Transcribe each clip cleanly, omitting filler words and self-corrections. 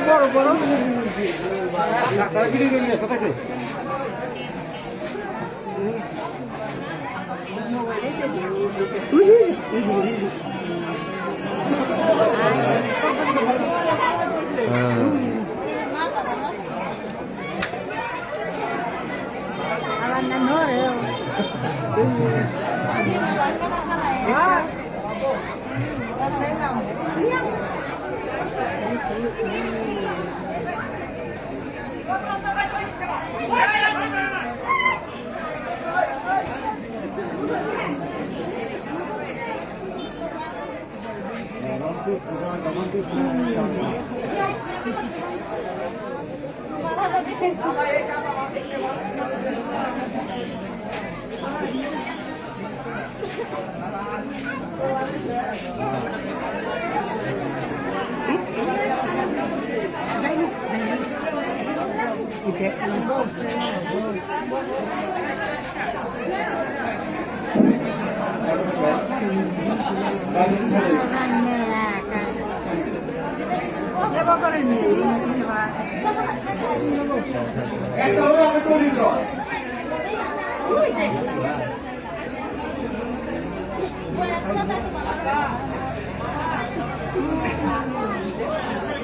বড় বড়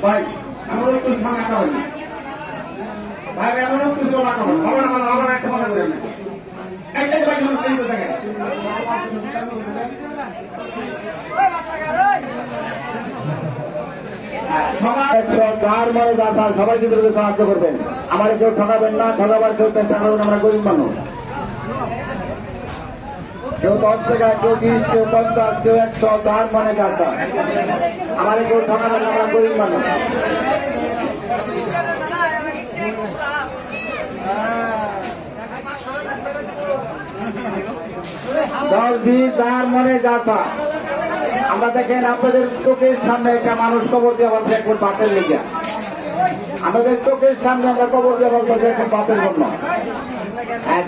ভাই আমরা একটু ভাঙা করি ভাই আমরা একটু জমা করব হবে না আমরা একটা কথা করি এইটাই ভাই মানুষ এই কথা থাকে সবাইকে সাহায্য করবেন আমার কেউ ঠকাবেন না ঠকাবার কেউ চেষ্টা করবেন আমরা গরিব মানুষ কেউ 10 টাকা কেউ 20 কেউ 50 কেউ 100 যার মনে যাতা আমার কেউ ঠকাবেন না আমরা গরিব মানুষ দশ 20 যার মনে যাতা আমরা দেখেন আপনাদের চোখের সামনে একটা মানুষ কবর দিয়ে বলছে এখন বাপের লেগে আমাদের চোখের সামনে আমরা কবর দিয়ে বলতে এখন বাপের জন্য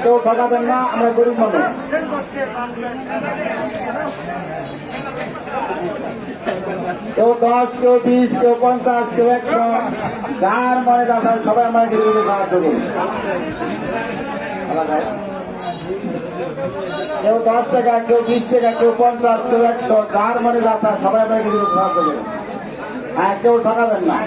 কেউ ঠকাবেন না আমরা গরিব মানুষ কেউ 10 কেউ 20 কেউ 50 কেউ 100 যার মনে যাতা সবাই আমরা সাহায্য করি কেউ 10 টাকা কেউ 20 টাকা কেউ 50 কেউ 100 যার মনে যাতা সবাই আমরা সাহায্য করি হ্যাঁ কেউ ঠকাবেন না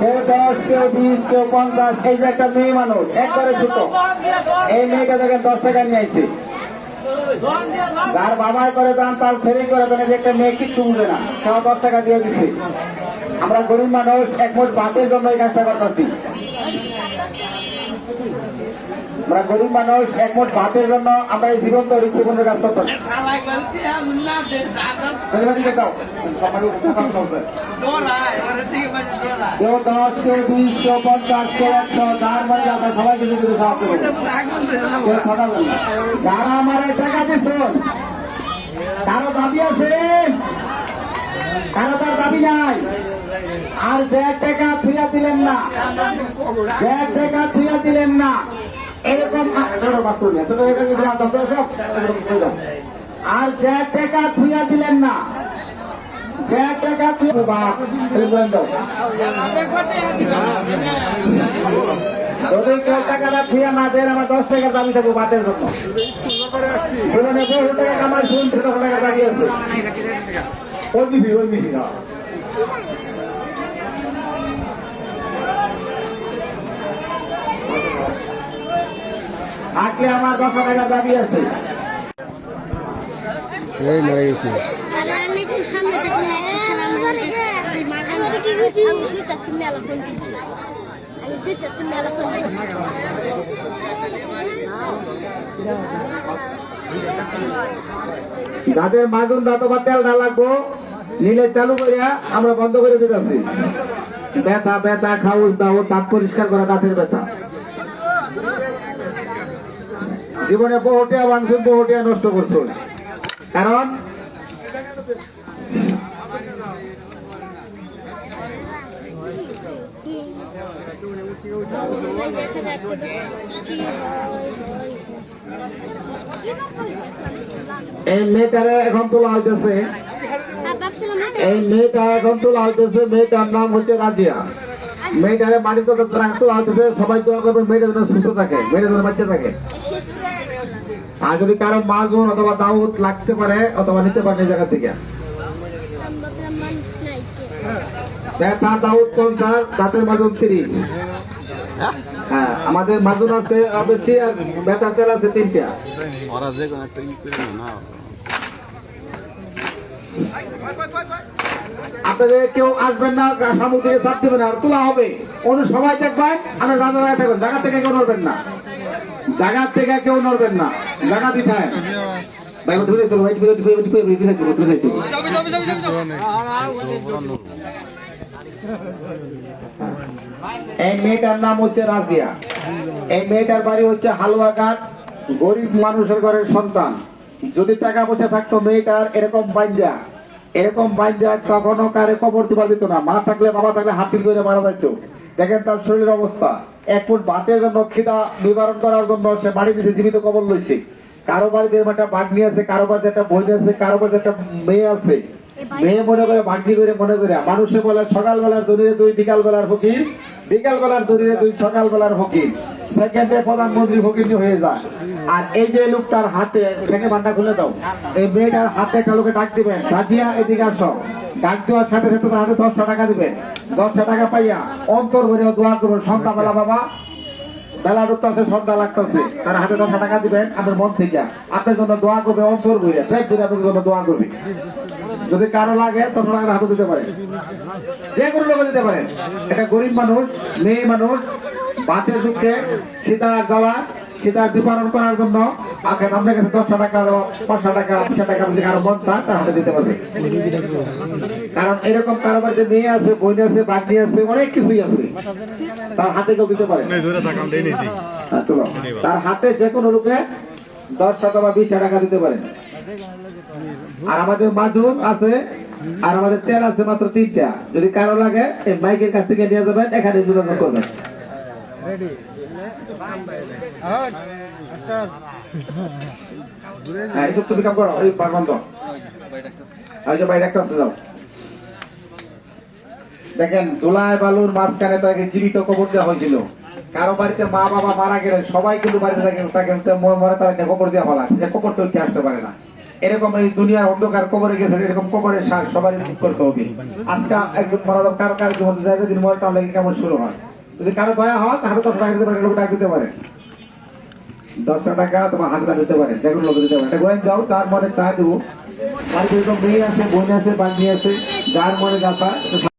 কেউ 10 কেউ 20 কেউ 50 এই যে একটা মেয়ে মানুষ একবারে ছোট এই মেয়েটা দেখেন 10 টাকা নিয়ে আইছে যার বাবাই করে দেন তার ফেরি করে দেন যে একটা মেয়ে কিচ্ছু বুঝে না সেও 10 টাকা দিয়ে দিচ্ছে আমরা গরিব মানুষ একমত বাতের জন্য এই কাজটা করতেছি আমরা গরিব মানুষ একমত ভাতের জন্য আমরা এই জীবন তো ঋষিপূর্ণের কাজ করতেছি কেউ 10 কেউ 20 কেউ 50 কেউ 100 যার মানে আমরা সবাইকে যদি সাহায্য করি কেউ ঠকাবেন না যারা আমার এই টাকা দিচ্ছেন কারো দাবি আছে কারো তার দাবি নাই আর যে টাকা ফিরা দিলেন না যে টাকা ফিরা দিলেন না এরকম আর যে টাকা থুয়া দিলেন না যে টাকা যদি কেউ টাকাটা থুয়া না দেন আমার 10 টাকা দামি থাকবো বাতের জন্য শুনুন 10 টাকা আমার শুন 10 টাকা দাঁড়িয়ে আছে ওই দিবি না কে আমার 10 টাকা দাবি আছে? আরে আমি একটু সামনে দেখুন একটা সালাম আমি মাগান কি হইছি আমি সুচাচ্ছি মেলা ফোন দিচ্ছি আমি সুচাচ্ছি মেলা ফোন দিচ্ছি যাদের মাগুন অথবা তেল না লাগবো নিলে চালু করিয়া আমরা বন্ধ করে দিতেছি। ব্যথা ব্যথা খাউস দাও দাঁত পরিষ্কার করা দাঁতের ব্যথা। জীবনে বহুটিয়া ভাঙছেন বহুটিয়া নষ্ট করছেন, কারণ এই মেয়েটারে এখন তোলা হইতেছে, এই মেয়েটা এখন তোলা হইতেছে। মেয়েটার নাম হচ্ছে রাজিয়া। মেয়েটারে মাটিতে তোলা হইতেছে। সবাই দোয়া করবে মেয়েটা যেন সুস্থ থাকে, মেয়েটা যেন বাচ্চা থাকে। আর যদি কারো মাগুন অথবা দাউদ লাগতে পারে অথবা নিতে পারে এই জায়গা থেকে। ব্যথা দাউদ 50, দাঁতের মাগুন 30। হ্যাঁ, আমাদের মাগুন আছে বেশি আর ব্যথার তেল আছে 3টা। আপনাদের কেউ আসবেন না, সামুদ্র থেকে চাপ দেবেন না, তোলা হবে। অন্য সবাই দেখবেন আমরা রাজা রায় থাকবেন। জায়গা থেকে কেউ নড়বেন না, জায়গা থেকে কেউ নড়বেন না, জায়গা দিতে হয়। এই মেয়েটার নাম হচ্ছে রাজিয়া। এই মেয়েটার বাড়ি হচ্ছে হালুয়াঘাট। গরিব মানুষের ঘরের সন্তান। যদি টাকা পয়সা থাকতো মেয়েটার এরকম বাইন্দা কখনো কারে কবর দিবার দিত না। মা থাকলে বাবা থাকলে হাফিল করে মারা যাইতো। দেখেন তার শরীরের অবস্থা। 1 ফুট ভাতের জন্য খিদা নিবারণ করার জন্য সে বাড়ি দিয়েছে, জীবিত কবর লইছে। কারো বাড়িতে একটা ভাগ্নি আছে, কারো বাড়িতে একটা বোন আছে, কারো বাড়িতে একটা মেয়ে আছে। মেয়ে মনে করে ভাগ্নি করে মনে করে মানুষে বলে সকালবেলার দরিয়ে 2, বিকাল বেলার ফকির, বিকাল বেলার দরিয়ে 2, সকাল বেলার ফকির। সেকেন্ডে প্রধানমন্ত্রী ফকির হয়ে যায়। আর এই যে লোকটার হাতে ভেঙে ভান্ডা খুলে দাও, এই মেয়েটার হাতে একটা লোকে ডাক দিবেন, রাজিয়া এদিকে আসো। ডাক দেওয়ার সাথে সাথে তার হাতে 10টা টাকা দিবেন। 10টা টাকা পাইয়া অন্তর ভরে দোয়া করবেন। সন্ধ্যাবেলা বাবা বেলা ডুবতেছে, সন্ধ্যা লাগতেছে, তার হাতে 10টা টাকা দিবেন। আপনার মন থেকে আপনার জন্য দোয়া করবে, অন্তর ভরে পেট ভরে আপনার জন্য দোয়া করবে। যদি কারো লাগে 10 টাকা হাতে দিতে পারেন, যে কোনো লোক দিতে পারেন। এটা গরিব মানুষ, মেয়ে মানুষ, বাতের দুঃখে সীতার জ্বালা সীতার নিবারণ করার জন্য আপনার কাছে 10টা টাকা 5টা টাকা 20 টাকা যদি কারো মন চায় তার হাতে দিতে পারবে। কারণ এরকম কারো বাড়িতে মেয়ে আছে, বোন আছে, বাগনি আছে, অনেক কিছুই আছে, তার হাতে কেউ দিতে পারে। তার হাতে যে কোনো লোকে 10 টাকা বা 20 টাকা দিতে পারেন। আর আমাদের মাদুর আছে, আর আমাদের তেল আছে মাত্র 3টা। যদি কারো লাগে এই মাইকের কাছ থেকে নিয়ে যাবেন, এখানে যোগাযোগ করবেন। হ্যাঁ, এইসব তুমি কাম করো। এই বন্ধ বাইরে একটা যাও। দেখেন ধুলায় বালুর মাঝখানে তাকে জীবিত কবর দেওয়া হয়েছিল। কারো বাড়িতে মা বাবা মারা গেলে সবাই কিন্তু বাড়িতে তাকে মরে তাকে কবর দেওয়া হলা, যে কবর তো উঠে আসতে পারে না। এরকম এই দুনিয়ার অন্ধকার কবরে গেছে, এরকম কবরের সার সবাই করতে হবে। আজকে একজন মারা যাবে, কারো কারো জীবন জায়গা দিন মরে তাহলে কেমন শুরু হয়। যদি কারো দয়া হয় তাহলে 10 টাকা দিতে পারে, লোক ডাক দিতে পারে। 10টা টাকা তোমার হাতে দিতে পারে, যে কোনো লোক দিতে পারে। এটা গোয়েন যাও, তার মনে চায় দেবো। বাড়িতে মেয়ে আছে, বোন আছে, বান্ধবী আছে, যার মনে যা